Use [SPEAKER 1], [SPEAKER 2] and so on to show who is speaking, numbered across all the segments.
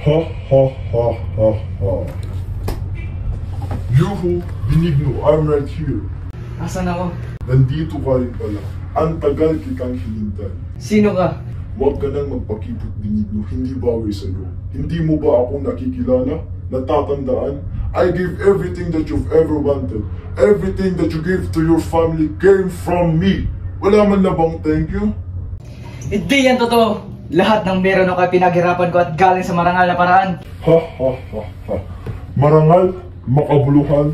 [SPEAKER 1] Ha ha ha ha ha. Yuhu, Benigno, I'm right here.
[SPEAKER 2] Asan ako?
[SPEAKER 1] Nandito ka rin pala. Ang tagal kitang hinintay.
[SPEAKER 2] Sino ka?
[SPEAKER 1] Huwag ka nang magpakipot, Benigno. Hindi bagay sa'yo. Hindi mo ba ako nakikilala? Natatandaan? I gave everything that you've ever wanted. Everything that you gave to your family came from me. Wala man na bang thank you?
[SPEAKER 2] Hindi yan totoo. Lahat ng meron ako ay pinaghirapan ko at galing sa marangal na paraan.
[SPEAKER 1] Ha ha ha ha. Marangal, makabuluhan.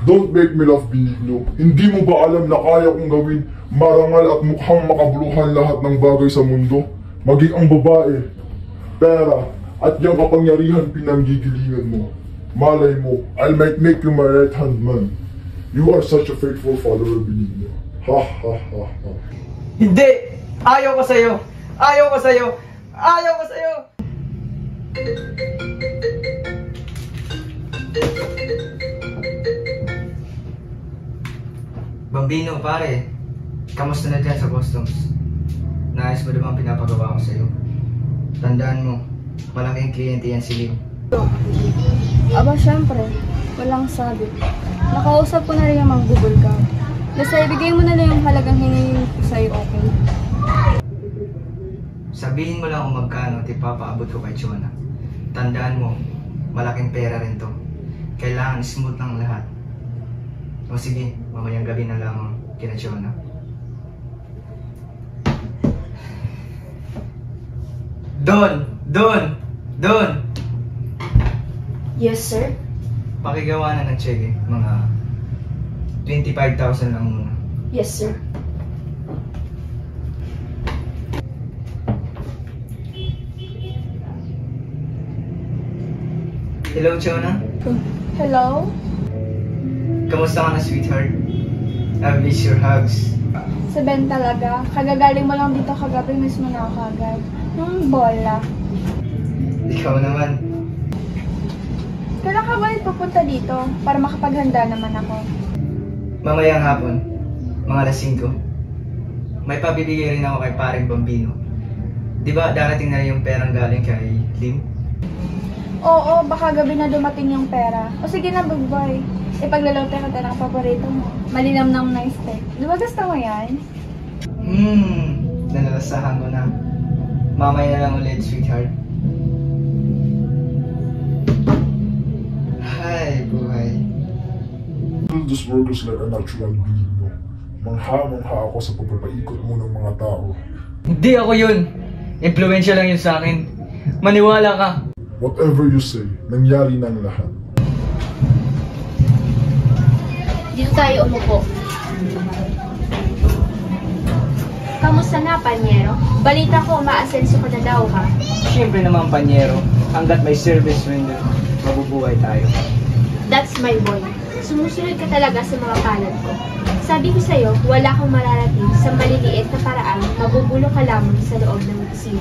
[SPEAKER 1] Don't make me laugh, Benigno. Hindi mo ba alam na kaya kong gawin marangal at mukhang makabuluhan lahat ng bagay sa mundo? Maging ang babae, pera, at yung kapangyarihan pinanggigilingan mo. Malay mo, I might make you my right-hand man. You are such a faithful follower, Benigno. Ha ha ha ha.
[SPEAKER 2] Hindi! Ayaw ko sa'yo! Ayaw ko sa'yo! Ayaw ko sa'yo! Bambino, pare. Kamusta na dyan sa customs? Naayos mo naman pinapagawa ko sa'yo. Tandaan mo, malaking kliyente yan si Lim.
[SPEAKER 3] Aba, syempre. Walang sabi. Nakausap ko na rin yung manggugol ka. Basta ibigay mo na lang yung halagang hingin ko sa'yo, okay?
[SPEAKER 2] Sabihin mo lang kung magkano at ipapaabot ko kay Chona. Tandaan mo, malaking pera rin to. Kailangan smooth ng lahat. O sige, mamayang gabi na lang kina Chona. Don!
[SPEAKER 3] Yes, sir?
[SPEAKER 2] Pakigawa na ng cheque, mga 25,000 lang muna.
[SPEAKER 3] Yes, sir.
[SPEAKER 2] Hello, Chona?
[SPEAKER 3] Hello?
[SPEAKER 2] Kamusta ka na, sweetheart? I miss your hugs.
[SPEAKER 3] Sa Ben talaga. Kagagaling mo lang dito kagabi, mismo na ako agad. Bola.
[SPEAKER 2] Ikaw naman.
[SPEAKER 3] Kailan ka ba pupunta dito para makapaghanda naman ako?
[SPEAKER 2] Mamayang hapon, mga alas 5. May pabibigay rin ako kay paring Bambino. Di ba darating na rin yung perang galing kay Lim?
[SPEAKER 3] Oo, baka gabi na dumating yung pera. O sige na, big boy. Ipaglalote ka tayo ng paborito mo. Malinamnam na steak. Di ba gusto mo yan?
[SPEAKER 2] Nalalasahan ko na. Mamaya na lang ulit, sweetheart. Hi, buhay.
[SPEAKER 1] Those workers like a natural being mo. Mangha-mangha ako sa pagpapaikot mo ng mga tao.
[SPEAKER 2] Hindi ako yun. Impluensya lang yun sa akin. Maniwala ka.
[SPEAKER 1] Whatever you say, nangyari ng lahat.
[SPEAKER 4] Dito tayo umupo. Kamusta na, Panyero? Balita ko, umaasenso ka na daw, ha?
[SPEAKER 2] Siyempre naman, Panyero. Hanggat may service window, mabubuhay tayo.
[SPEAKER 4] That's my boy. Sumusunod ka talaga sa mga palad ko. Sabi ko sa'yo, wala kang mararating sa maliliit na paraan, mabubulok ka lamang sa loob ng opisina.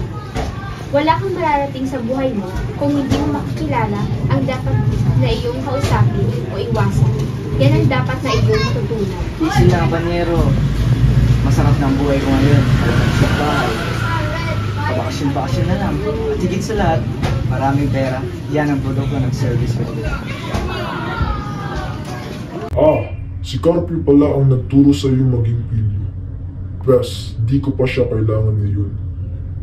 [SPEAKER 4] Wala kang mararating sa buhay mo kung hindi mo makikilala ang dapat na iyong kausapin o iwasan. Yan ang dapat na iyong matutunan.
[SPEAKER 2] Easy lang, Panyero. Masarap ng buhay ko ngayon. Sa bahay. Pabakasyon-bakasyon na lang. At higit sa lahat, maraming pera. Yan ang produkto ng service window.
[SPEAKER 1] Si Carpio pala ang nagturo sa iyo maging pilyo. Bes, di ko pa siya kailangan ngayon.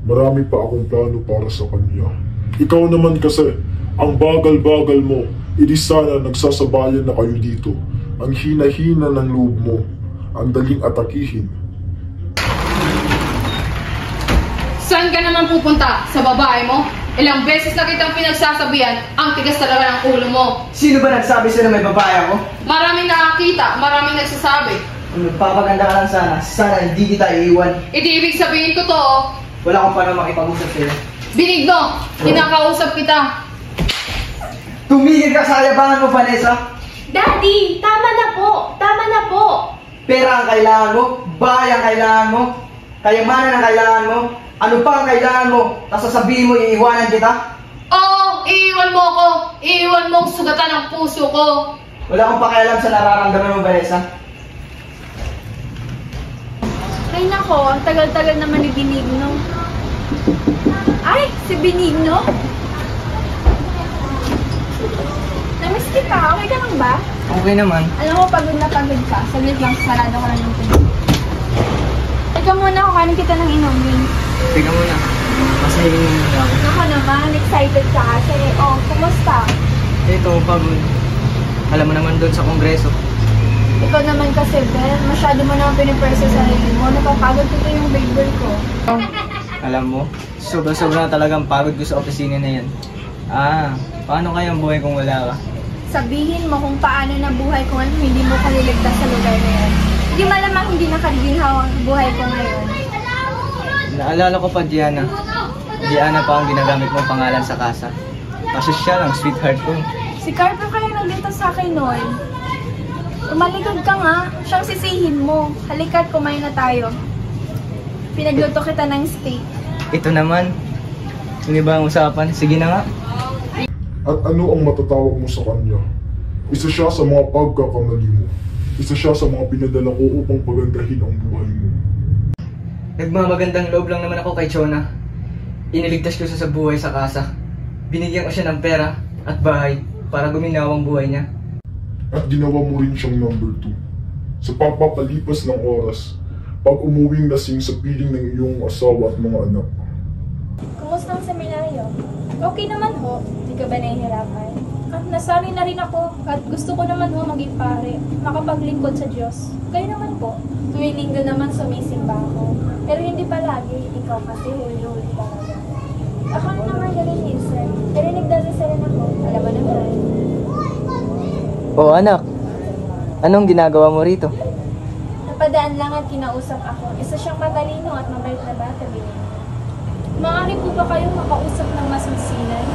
[SPEAKER 1] Marami pa akong plano para sa kanya. Ikaw naman kasi, ang bagal-bagal mo, idi sana nagsasabayan na kayo dito. Ang hina-hina ng loob mo, ang daling atakihin.
[SPEAKER 5] Saan ka naman pupunta? Sa babae mo? Ilang beses na kitang pinagsasabihan, ang tigas talaga ng ulo mo.
[SPEAKER 2] Sino ba nagsabi sa'yo na may babae ako?
[SPEAKER 5] Maraming nakakita, maraming nagsasabi.
[SPEAKER 2] Kung nagpapaganda ka lang sana hindi kita iiwan.
[SPEAKER 5] Ibig sabihin totoo.
[SPEAKER 2] Wala akong paano makipag-usap sa'yo.
[SPEAKER 5] Benigno, kinakausap kita.
[SPEAKER 2] Tumigil ka sa ayabangan mo, Vanessa!
[SPEAKER 4] Daddy, tama na po! Tama na po!
[SPEAKER 2] Pera ang kailangan mo, bahay ang kailangan mo, kayamanan ang kailangan mo, ano pa ang kailangan mo, tapos sasabihin mo iiwanan kita?
[SPEAKER 5] Oo, iiwan mo ako. Iiwan mo ang sugatan ng puso ko.
[SPEAKER 2] Wala akong pakialam sa nararamdaman mo, Vanessa.
[SPEAKER 3] Ay nako, ang tagal-tagal naman ni Benigno. Ay, si Benigno? Namiss kita. Okay ka lang ba?
[SPEAKER 2] Okay naman.
[SPEAKER 3] Alam mo, pagod na pagod ka. Saglit lang, sarado ko lang yung pinto. Teka muna, kukanin kita ng inumin.
[SPEAKER 2] Teka muna. Masahingin mo muna ako.
[SPEAKER 3] Nako naman, excited ka kasi. Oh, kumusta?
[SPEAKER 2] Ito, pagod. Alam mo naman doon sa kongreso.
[SPEAKER 3] Ikaw naman kasi, Ben, masyado mo naman pinipress sa sarili mo. Napapagod ko yung big girl ko.
[SPEAKER 2] Alam mo, sobra-sobra na talagang pagod ko sa opisina na yan. Paano kaya ang buhay kung wala ka?
[SPEAKER 3] Sabihin mo kung paano na buhay ko ngayon, hindi mo kaliligtas sa lugar na yan. Hindi malamang hindi nakaliginaw ang buhay ko ngayon.
[SPEAKER 2] Naalala ko pa, Gianna. Gianna pa ang ginagamit mong pangalan sa kasa. Kasi siya lang, sweetheart ko.
[SPEAKER 3] Si Carper kaya nagdito sa akin noon. Umaligod ka nga, siyang sisihin mo. Halika't kumain na tayo. Pinagluto kita ng steak.
[SPEAKER 2] Ito naman. Hindi ba ang usapan? Sige na nga.
[SPEAKER 1] At ano ang matatawag mo sa kanya? Isa siya sa mga pagkakamali mo. Isa siya sa mga pinadala ko upang pagandahin ang buhay mo.
[SPEAKER 2] Nagmamagandang loob lang naman ako kay Chona. Iniligtas ko siya sa buhay sa kasa. Binigyan ko siya ng pera at bahay para guminaw ang buhay niya.
[SPEAKER 1] At ginawa mo rin siyang number 2. Sa pagpapalipas ng oras, pag umuwing lasing sa piling ng iyong asawa at mga anak.
[SPEAKER 3] Kumusta ang seminaryo? Okay naman ho. Hindi ka ba nahihirapan? At nasanay na rin ako at gusto ko naman ho maging pare, makapaglingkod sa Diyos. Kayo naman po. Tuwing linggo naman sumisimba ako. Pero hindi palagi, ikaw kasi huli-huli talaga. Ako naman galing minsan, pero nagdadasalan ako. Alam mo naman.
[SPEAKER 2] Oo anak, anong ginagawa mo rito?
[SPEAKER 3] Napadaan lang at kinausap ako. Isa siyang matalino at mabait na bata, bilhin. Maaari po ba kayong makausap ng masinsinan?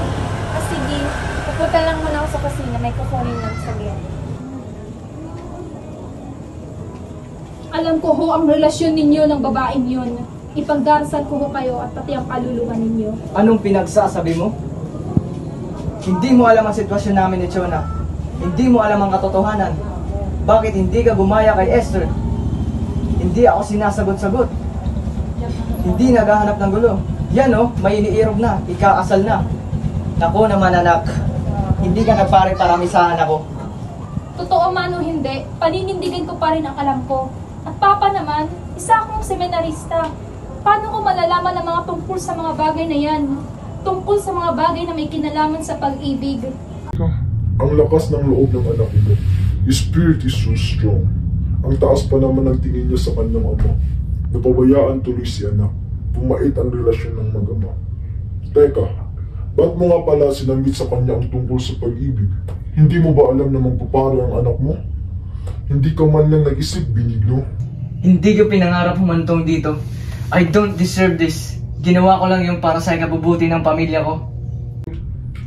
[SPEAKER 3] Sige, pupunta lang muna ako sa kusina. May kukunin lang sa biyan.
[SPEAKER 6] Alam ko ho ang relasyon ninyo ng babaeng yun. Ipagdarasal ko ho kayo at pati ang kaluluwa ninyo.
[SPEAKER 2] Anong pinagsasabi mo? Hindi mo alam ang sitwasyon namin ni Chona. Hindi mo alam ang katotohanan. Bakit hindi ka gumaya kay Esther? Hindi ako sinasagot-sagot. Hindi naghahanap ng gulo. Yan may iniirog na, ikakasal na. Naku naman anak, hindi ka nagpare-paramisahan ako.
[SPEAKER 6] Totoo man o hindi, paninindigan ko pa rin ang alam ko. At Papa naman, isa akong seminarista. Paano ko malalaman ang mga tungkol sa mga bagay na yan? Tungkol sa mga bagay na may kinalaman sa pag-ibig.
[SPEAKER 1] Ang lakas ng loob ng anak mo. His spirit is so strong. Ang taas pa naman ng tingin niya sa kanyang ama. Napabayaan tuloy si anak. Pumait ang relasyon ng mag-ama. Teka, ba't mo nga pala sinamit sa kanya ang tungkol sa pag-ibig? Hindi mo ba alam na magpapare ang anak mo? Hindi ka man lang nag-isip, Benigno.
[SPEAKER 2] Hindi ko pinangarap humantong dito. I don't deserve this. Ginawa ko lang yung para sa ikabubuti ng pamilya ko.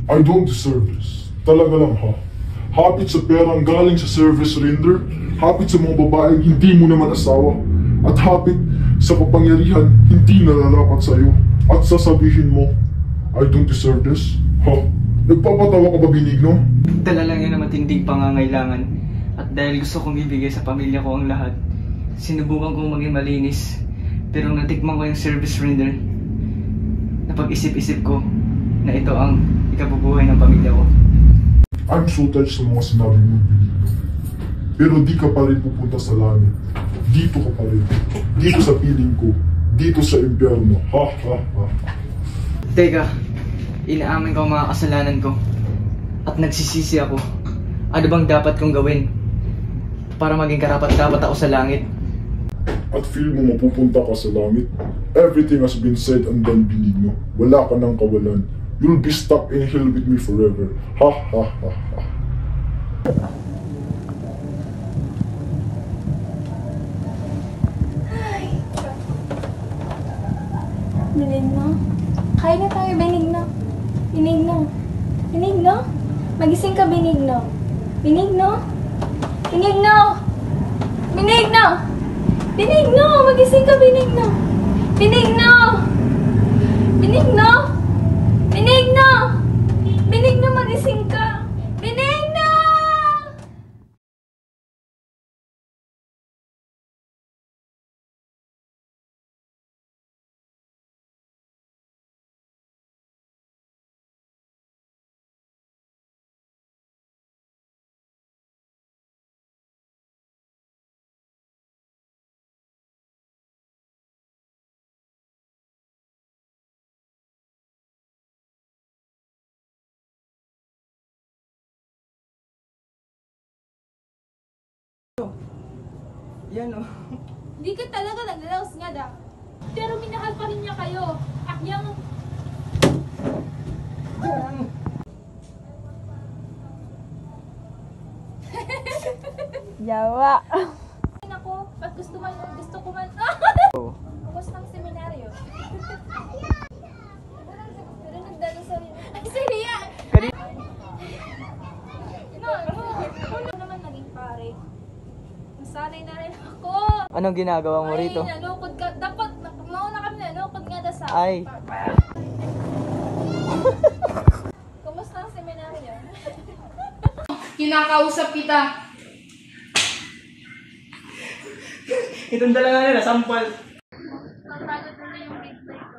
[SPEAKER 1] I don't deserve this. Talaga lang ha. Hapit sa perang galing sa service render, hapit sa mga babaeng hindi mo naman asawa, at hapit sa kapangyarihan hindi nalalapat sa'yo. At sasabihin mo, I don't deserve this? Ha? Nagpapatawa ka ba, Benigno?
[SPEAKER 2] Dala lang yun na matinding pangangailangan. At dahil gusto kong ibigay sa pamilya ko ang lahat, sinubukan kong maging malinis. Pero natikman ko yung service render, napag-isip-isip ko na ito ang ikabubuhay ng pamilya ko.
[SPEAKER 1] I'm so touched sa mga sinabi mo, Benigno. Pero di ka pa rin pupunta sa langit. Dito ka pa rin. Dito sa piling ko. Dito sa impyerno. Ha ha ha.
[SPEAKER 2] Teka, inaamin ko ang mga kasalanan ko. At nagsisisi ako. Ano bang dapat kong gawin para maging karapat-dapat ako sa langit?
[SPEAKER 1] At feel mo mapupunta ka sa langit? Everything has been said and done, Benigno. Wala ka ng kawalan. You'll be stuck in hell with me forever. Ha ha ha ha.
[SPEAKER 3] Benigno? Kaya na tayo, Benigno. Benigno? Benigno? Magising ka, Benigno. Benigno? Benigno? Benigno! Benigno! Magising ka, Benigno! Benigno! Benigno! Benigno! Benigno, magising ka!
[SPEAKER 2] Yan oh.
[SPEAKER 6] Hindi ka talaga naglalaos nga da. Pero minahal pa rin niya kayo. Akyang...
[SPEAKER 3] Yawa.
[SPEAKER 6] Ako, ba't gusto ko man... Kumusta ang seminaryo? Pero nagdalo sa rin. Ay, Siria! Ano naman naging pare? Nasanay na rin ako.
[SPEAKER 2] Anong ginagawa mo rito?
[SPEAKER 6] Ay, nalukod ka. Dapat, mauna kami nalukod nga da sa...
[SPEAKER 2] Ay.
[SPEAKER 6] Kumusta ang seminaryo?
[SPEAKER 5] Kinakausap kita.
[SPEAKER 2] Itong dalaga nila, sampal.
[SPEAKER 6] Magbagot mo na yung replay ko.